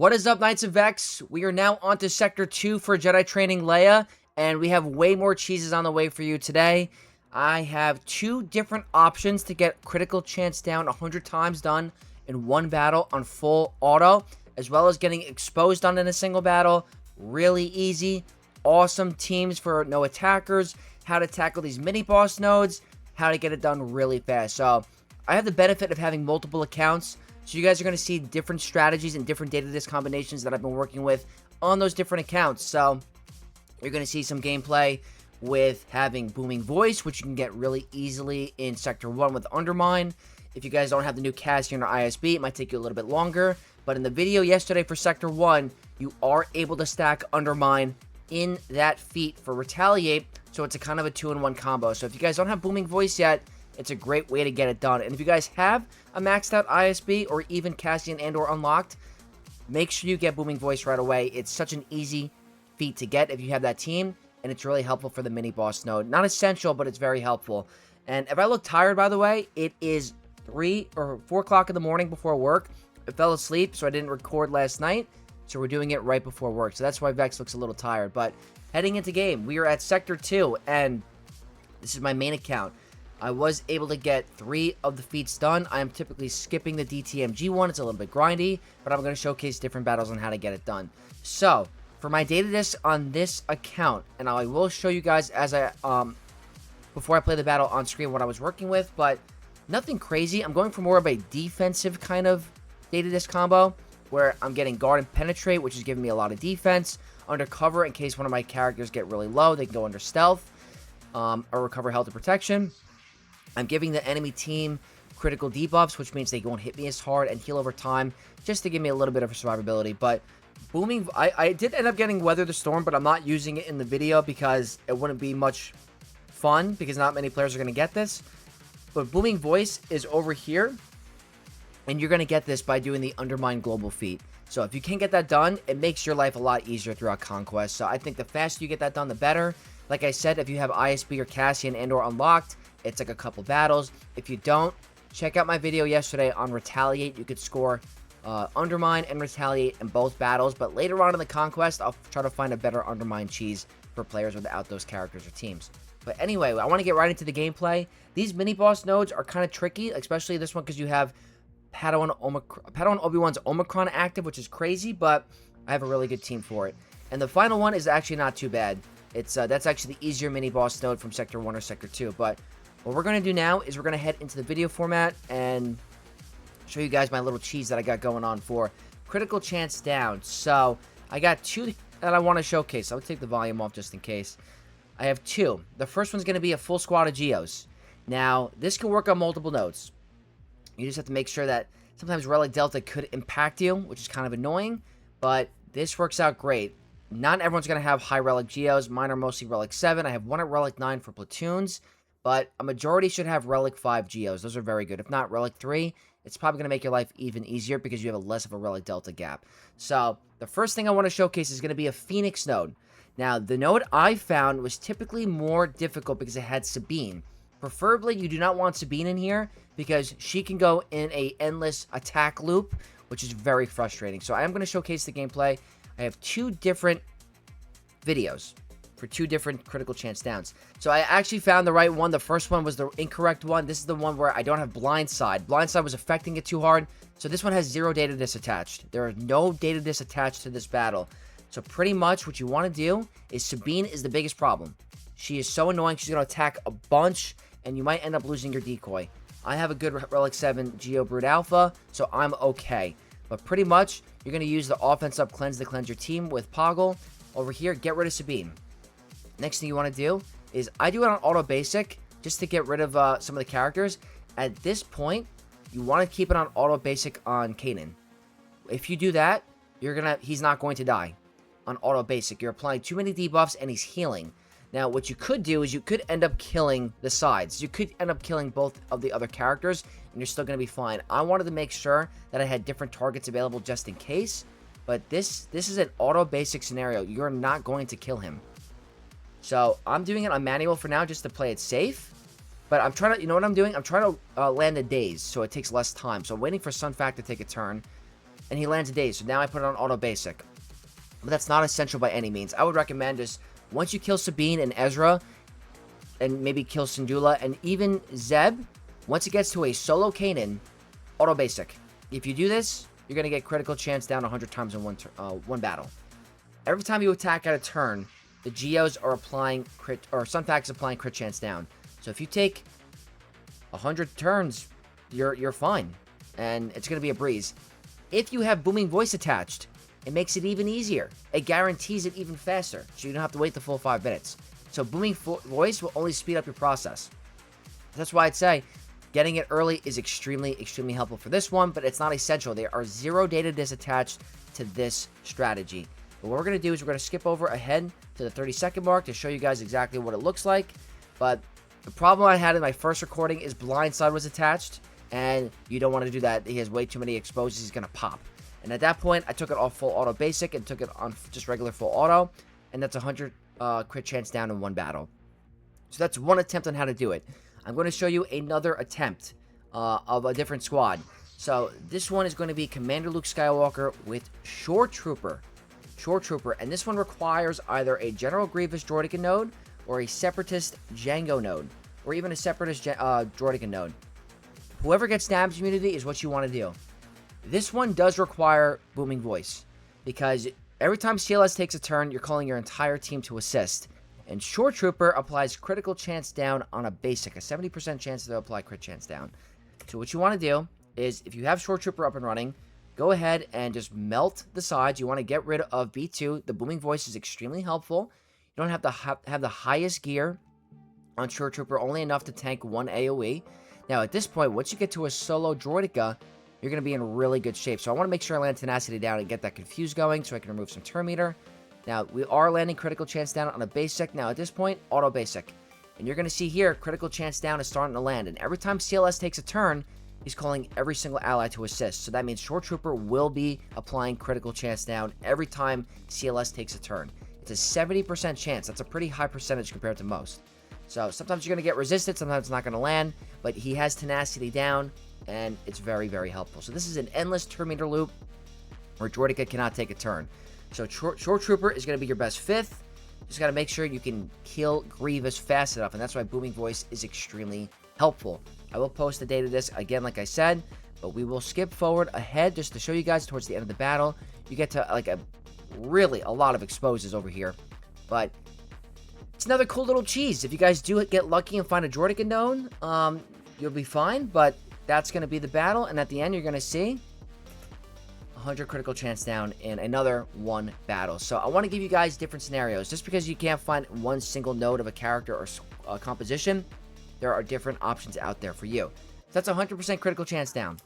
What is up, Knights of Vex? We are now on to Sector 2 for Jedi Training Leia, and we have way more cheeses on the way for you today. I have two different options to get critical chance down 100 times done in one battle on full auto, as well as getting exposed done in a single battle. Really easy. Awesome teams for no attackers, how to tackle these mini-boss nodes, how to get it done really fast. So, I have the benefit of having multiple accounts. So you guys are going to see different strategies and different data disc combinations that I've been working with on those different accounts. So you're going to see some gameplay with having booming voice, which you can get really easily in Sector 1 with Undermine. If you guys don't have the new Cassian or ISB, it might take you a little bit longer. But in the video yesterday for Sector 1, you are able to stack Undermine in that feat for Retaliate. So it's a kind of a 2-in-1 combo. So if you guys don't have booming voice yet, it's a great way to get it done. And if you guys have a maxed out ISB or even Cassian and or unlocked, make sure you get booming voice right away. It's such an easy feat to get if you have that team, and it's really helpful for the mini boss node. Not essential, but it's very helpful. And if I look tired, by the way, it is 3 or 4 o'clock in the morning before work. I fell asleep, so I didn't record last night. So we're doing it right before work. So that's why Vex looks a little tired. But heading into game, we are at Sector 2, and this is my main account. I was able to get 3 of the feats done. I am typically skipping the DTMG one. It's a little bit grindy, but I'm going to showcase different battles on how to get it done. So, for my data disc on this account, and I will show you guys as I, before I play the battle on screen what I was working with, but nothing crazy. I'm going for more of a defensive kind of data disc combo, where I'm getting guard and penetrate, which is giving me a lot of defense. Undercover, in case one of my characters get really low, they can go under stealth, or recover health and protection. I'm giving the enemy team critical debuffs, which means they won't hit me as hard and heal over time, just to give me a little bit of survivability. But booming, I did end up getting Weather the Storm, but I'm not using it in the video because it wouldn't be much fun, because not many players are going to get this. But booming voice is over here, and you're going to get this by doing the Undermine Global feat. So if you can get that done, it makes your life a lot easier throughout Conquest. So I think the faster you get that done, the better. Like I said, if you have ISB or Cassian and or unlocked, it's like a couple battles. If you don't, check out my video yesterday on Retaliate. You could score Undermine and Retaliate in both battles. But later on in the Conquest, I'll try to find a better Undermine cheese for players without those characters or teams. But anyway, I want to get right into the gameplay. These mini-boss nodes are kind of tricky, especially this one because you have Padawan Obi-Wan's Omicron active, which is crazy, but I have a really good team for it. And the final one is actually not too bad. It's that's actually the easier mini-boss node from Sector 1 or Sector 2, but what we're going to do now is we're going to head into the video format and show you guys my little cheese that I got going on for critical chance down. So, I got 2 that I want to showcase. I'll take the volume off just in case. I have 2. The first one's going to be a full squad of Geos. Now, this can work on multiple nodes. You just have to make sure that sometimes Relic Delta could impact you, which is kind of annoying, but this works out great. Not everyone's going to have high Relic Geos. Mine are mostly Relic 7. I have 1 at Relic 9 for platoons. But a majority should have Relic 5 Geos. Those are very good. If not, Relic 3, it's probably going to make your life even easier because you have less of a Relic Delta gap. So, the first thing I want to showcase is going to be a Phoenix node. Now, the node I found was typically more difficult because it had Sabine. Preferably, you do not want Sabine in here because she can go in a endless attack loop, which is very frustrating. So, I am going to showcase the gameplay. I have 2 different videos for 2 different critical chance downs. So I actually found the right one. The first one was the incorrect one. This is the one where I don't have Blindside. Blindside was affecting it too hard. So this one has 0 data disc attached. There are no data disc attached to this battle. So pretty much what you want to do is Sabine is the biggest problem. She is so annoying. She's going to attack a bunch and you might end up losing your decoy. I have a good Relic 7 Geo Brood Alpha, so I'm okay. But pretty much you're going to use the offense up cleanse to cleanse your team with Poggle. Over here, get rid of Sabine. Next thing you want to do is I do it on auto basic just to get rid of some of the characters. At this point, you want to keep it on auto basic on Kanan. If you do that, he's not going to die on auto basic. You're applying too many debuffs and he's healing. Now, what you could do is you could end up killing the sides. You could end up killing both of the other characters and you're still going to be fine. I wanted to make sure that I had different targets available just in case. But this is an auto basic scenario. You're not going to kill him. So, I'm doing it on manual for now just to play it safe. But I'm trying to, you know what I'm doing? I'm trying to land the daze so it takes less time. So, I'm waiting for Sunfac to take a turn. and he lands a daze. So now I put it on auto basic. But that's not essential by any means. I would recommend just, once you kill Sabine and Ezra, and maybe kill Syndulla, and even Zeb, once it gets to a solo Kanan, auto basic. If you do this, you're going to get critical chance down 100 times in one battle. Every time you attack at a turn, the Geos are applying crit, or some packs applying crit chance down. So if you take 100 turns, you're fine, and it's going to be a breeze. If you have booming voice attached, it makes it even easier. It guarantees it even faster, so you don't have to wait the full 5 minutes. So booming voice will only speed up your process. That's why I'd say getting it early is extremely, extremely helpful for this one, but it's not essential. There are 0 data discs attached to this strategy. But what we're going to do is we're going to skip over ahead to the 30-second mark to show you guys exactly what it looks like. But the problem I had in my first recording is Blindside was attached, and you don't want to do that. He has way too many exposes. He's going to pop. And at that point, I took it off full auto basic and took it on just regular full auto, and that's 100 crit chance down in one battle. So that's one attempt on how to do it. I'm going to show you another attempt of a different squad. So this one is going to be Commander Luke Skywalker with Shore Trooper, and this one requires either a General Grievous Droideka node or a Separatist Jango node, or even a Separatist Droideka node. Whoever gets damage immunity is what you want to do. This one does require booming voice, because every time CLS takes a turn, you're calling your entire team to assist. And Shore Trooper applies critical chance down on a basic, a 70% chance to apply crit chance down. So what you want to do is, if you have Shore Trooper up and running, go ahead and just melt the sides. You want to get rid of B2. The booming voice is extremely helpful. You don't have to have the highest gear on Shore Trooper, only enough to tank 1 AoE. Now at this point, once you get to a solo Droideka, you're going to be in really good shape. So I want to make sure I land Tenacity down and get that Confuse going so I can remove some Turn Meter. Now, we are landing critical chance down on a basic. Now, at this point, auto basic. And you're going to see here, critical chance down is starting to land. And every time CLS takes a turn, he's calling every single ally to assist. So that means Shore Trooper will be applying critical chance down every time CLS takes a turn. It's a 70% chance. That's a pretty high percentage compared to most. So sometimes you're going to get resisted, sometimes it's not going to land. But he has Tenacity down, and it's very, very helpful. So this is an endless turn meter loop where Droideka cannot take a turn. So Shore Trooper is going to be your best 5th. Just got to make sure you can kill Grievous fast enough, and that's why booming voice is extremely helpful. I will post the data disc again, like I said, but we will skip forward ahead just to show you guys towards the end of the battle. You get to like a lot of exposes over here, but it's another cool little cheese. If you guys do get lucky and find a Droideka node, you'll be fine. But that's going to be the battle, and at the end, you're going to see 100 critical chance down in another one battle. So I want to give you guys different scenarios. Just because you can't find one single node of a character or composition, there are different options out there for you. So that's 100% critical chance down.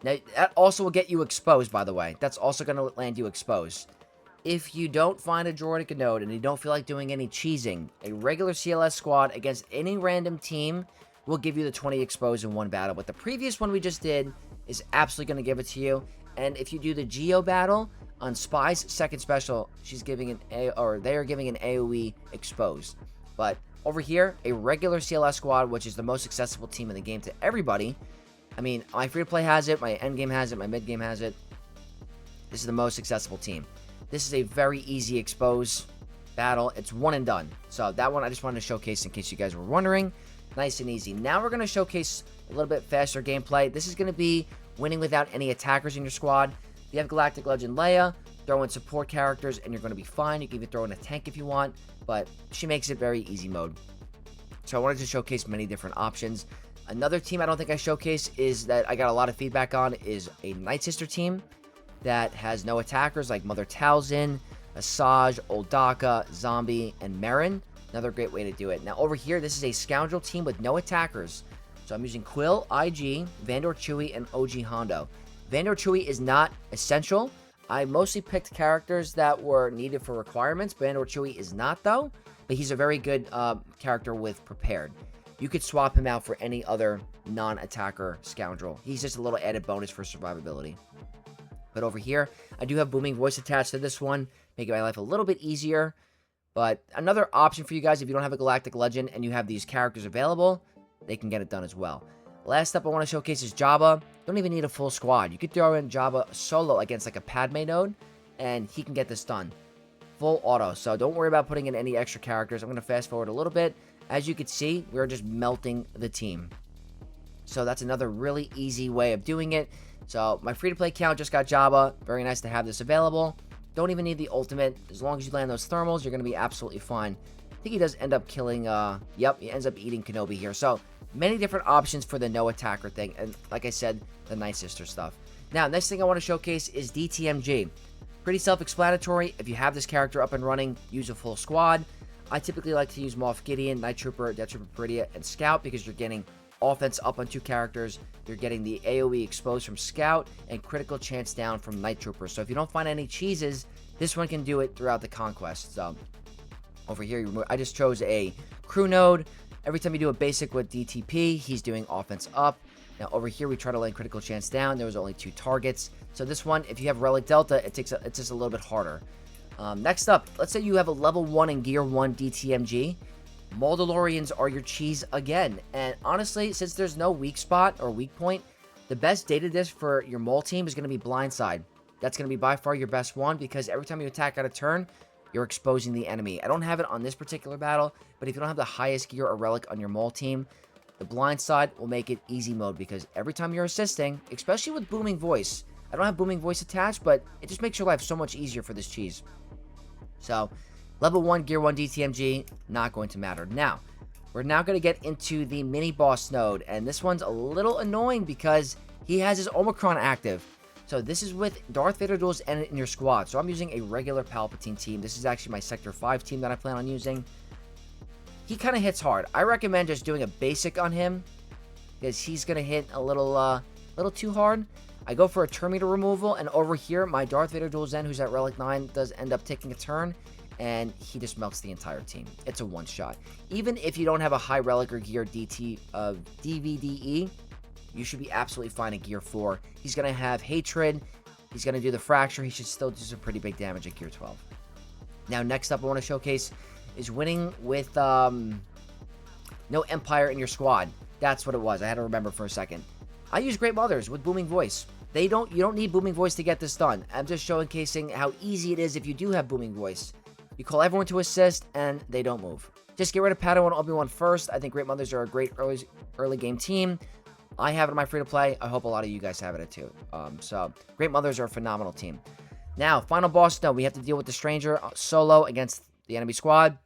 Now, that also will get you exposed, by the way. That's also going to land you exposed. If you don't find a Droideka node and you don't feel like doing any cheesing, a regular CLS squad against any random team will give you the 20 exposed in one battle. But the previous one we just did is absolutely going to give it to you. And if you do the Geo battle on Spy's second special, she's giving they are giving an AoE exposed. But over here, a regular CLS squad, which is the most accessible team in the game to everybody. I mean, my free-to-play has it, my endgame has it, my mid-game has it. This is the most accessible team. This is a very easy expose battle. It's one and done. So that one I just wanted to showcase in case you guys were wondering. Nice and easy. Now we're going to showcase a little bit faster gameplay. This is going to be winning without any attackers in your squad. You have Galactic Legend Leia, throw in support characters, and you're going to be fine. You can even throw in a tank if you want, but she makes it very easy mode. So I wanted to showcase many different options. Another team I don't think I showcased is that I got a lot of feedback on is a Night Sister team that has no attackers like Mother Talzin, Asajj, Oldaka, Zombie, and Merrin. Another great way to do it. Now over here, this is a Scoundrel team with no attackers. So I'm using Quill, IG, Vandor Chewie, and OG Hondo. Vandor Chewie is not essential. I mostly picked characters that were needed for requirements. Vandor Chewie is not, though. But he's a very good character with Prepared. You could swap him out for any other non-attacker Scoundrel. He's just a little added bonus for survivability. But over here, I do have Booming Voice attached to this one, making my life a little bit easier. But another option for you guys, if you don't have a Galactic Legend and you have these characters available, they can get it done as well. Last up I want to showcase is Jabba. don't even need a full squad. You could throw in Jabba solo against like a Padme node, and he can get this done. Full auto, so don't worry about putting in any extra characters. I'm going to fast forward a little bit. As you can see, we're just melting the team. So that's another really easy way of doing it. So my free-to-play account just got Jabba. Very nice to have this available. Don't even need the ultimate. As long as you land those thermals, you're going to be absolutely fine. I think he does end up killing, yep, he ends up eating Kenobi here. So many different options for the no attacker thing. And like I said, the Night Sister stuff. Now, next thing I want to showcase is DTMG. Pretty self-explanatory. If you have this character up and running, use a full squad. I typically like to use Moff Gideon, Night Trooper, Death Trooper Peridia, and Scout because you're getting offense up on 2 characters. You're getting the AoE exposed from Scout and critical chance down from Night Trooper. So if you don't find any cheeses, this one can do it throughout the conquest. So over here, I just chose a crew node. Every time you do a basic with DTP, he's doing offense up. Now over here, we try to land critical chance down. There was only 2 targets. So this one, if you have Relic Delta, it's just a little bit harder. Next up, let's say you have a level 1 and Gear 1 DTMG. Mandalorians are your cheese again. And honestly, since there's no weak spot or weak point, the best data disc for your Maul team is going to be Blindside. That's going to be by far your best one because every time you attack out of turn, you're exposing the enemy. I don't have it on this particular battle, but if you don't have the highest gear or relic on your Maul team, the Blindside will make it easy mode because every time you're assisting, especially with Booming Voice, I don't have Booming Voice attached, but it just makes your life so much easier for this cheese. So, level 1, Gear 1 DTMG, not going to matter. Now, we're now going to get into the mini-boss node, and this one's a little annoying because he has his Omicron active. So, this is with Darth Vader duels and in your squad. So, I'm using a regular Palpatine team. This is actually my Sector 5 team that I plan on using. He kind of hits hard. I recommend just doing a basic on him because he's going to hit a little too hard. I go for a turn meter removal, and over here, my Darth Vader dual Zen, who's at Relic 9, does end up taking a turn, and he just melts the entire team. It's a one-shot. Even if you don't have a high Relic or Gear DVDE, you should be absolutely fine at Gear 4. He's going to have Hatred. He's going to do the Fracture. He should still do some pretty big damage at Gear 12. Now, next up, I want to showcase is winning with no Empire in your squad. That's what it was. I had to remember for a second. I use Great Mothers with Booming Voice. You don't need Booming Voice to get this done. I'm just showcasing how easy it is if you do have Booming Voice. You call everyone to assist, and they don't move. Just get rid of Padawan and Obi-Wan first. I think Great Mothers are a great early game team. I have it in my free-to-play. I hope a lot of you guys have it too. So, Great Mothers are a phenomenal team. Now, final boss, we have to deal with the Stranger solo against the enemy squad.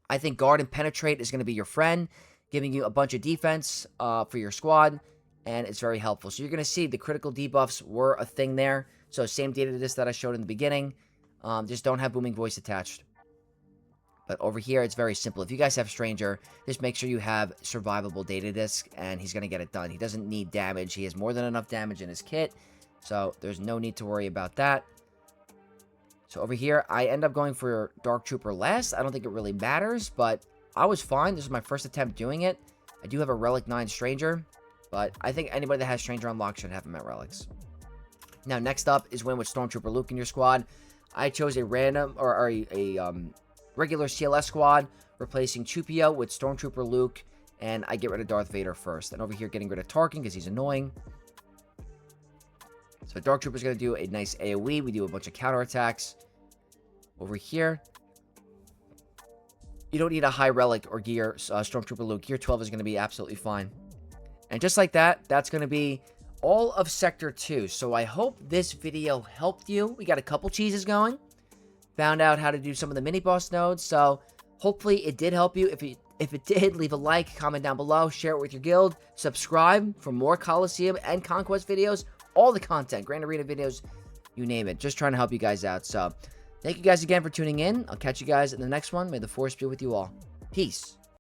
I think Guard and Penetrate is going to be your friend, giving you a bunch of defense for your squad. And it's very helpful. So you're going to see the critical debuffs were a thing there. So same data to this that I showed in the beginning. Just don't have Booming Voice attached. But over here, it's very simple. If you guys have Stranger, just make sure you have survivable data disc, and he's going to get it done. He doesn't need damage. He has more than enough damage in his kit. So there's no need to worry about that. So over here, I end up going for Dark Trooper last. I don't think it really matters, but I was fine. This is my first attempt doing it. I do have a Relic 9 Stranger. But I think anybody that has Stranger unlocked should have him at Relics. Now, next up is win with Stormtrooper Luke in your squad. I chose a random, or a regular CLS squad, replacing Chupio with Stormtrooper Luke, and I get rid of Darth Vader first. And over here, getting rid of Tarkin because he's annoying. So Dark Trooper's going to do a nice AoE. We do a bunch of counterattacks. Over here, you don't need a high Relic or Gear Stormtrooper Luke. Gear 12 is going to be absolutely fine. And just like that, that's going to be all of Sector 2. So I hope this video helped you. We got a couple cheeses going. Found out how to do some of the mini-boss nodes. So hopefully it did help you. If it did, leave a like, comment down below, share it with your guild. Subscribe for more Coliseum and Conquest videos. All the content, Grand Arena videos, you name it. Just trying to help you guys out. So thank you guys again for tuning in. I'll catch you guys in the next one. May the Force be with you all. Peace.